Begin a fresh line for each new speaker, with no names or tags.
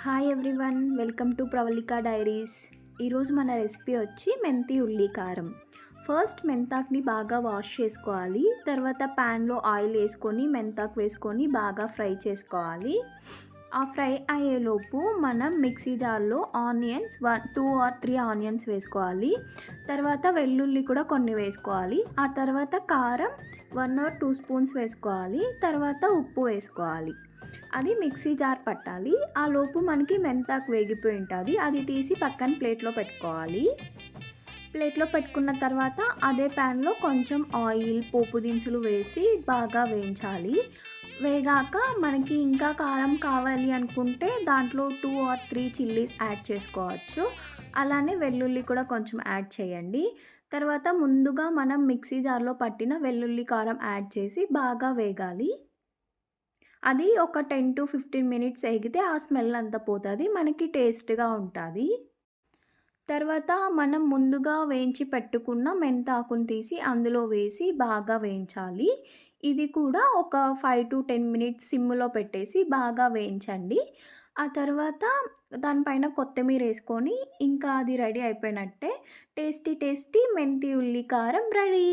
Hi everyone, welcome to Pravalika diaries. ఈరోజు మన recipe వచ్చి మెంతి ఉల్లి కారం. ఫస్ట్ మెంతాక్ని బాగా వాష్ చేసుకోవాలి. తర్వాత ప్యాన్లో ఆయిల్ వేసుకొని మెంతాకు వేసుకొని బాగా ఫ్రై చేసుకోవాలి. ఆ ఫ్రై అయ్యేలోపు మనం మిక్సీ జార్లో ఆనియన్స్ 2 or 3 ఆనియన్స్ వేసుకోవాలి. తర్వాత వెల్లుల్లి కూడా కొన్ని వేసుకోవాలి. ఆ తర్వాత కారం 1 or 2 స్పూన్స్ వేసుకోవాలి. తర్వాత ఉప్పు వేసుకోవాలి. అది మిక్సీ జార్ పట్టాలి. ఆ లోపు మనకి మెంతాకు వేగిపోయి ఉంటుంది. అది తీసి పక్కన ప్లేట్లో పెట్టుకోవాలి. ప్లేట్లో పెట్టుకున్న తర్వాత అదే ప్యాన్లో కొంచెం ఆయిల్, పోపు దినుసులు వేసి బాగా వేయించాలి. వేగాక మనకి ఇంకా కారం కావాలి అనుకుంటే దాంట్లో 2 or 3 చిల్లీస్ యాడ్ చేసుకోవచ్చు. అలానే వెల్లుల్లి కూడా కొంచెం యాడ్ చేయండి. తర్వాత ముందుగా మనం మిక్సీ జార్లో పట్టిన వెల్లుల్లి కారం యాడ్ చేసి బాగా వేగాలి. అది ఒక 10 to 15 మినిట్స్ ఎగితే ఆ స్మెల్ అంతా పోతుంది, మనకి టేస్ట్గా ఉంటుంది. తర్వాత మనం ముందుగా వేయించి పెట్టుకున్న మెంతాకుని తీసి అందులో వేసి బాగా వేయించాలి. ఇది కూడా ఒక 5 to 10 మినిట్స్ సిమ్లో పెట్టేసి బాగా వేయించండి. ఆ తర్వాత దానిపైన కొత్తిమీర వేసుకొని ఇంకా అది రెడీ అయిపోయినట్టే. టేస్టీ మెంతి ఉల్లి కారం రెడీ.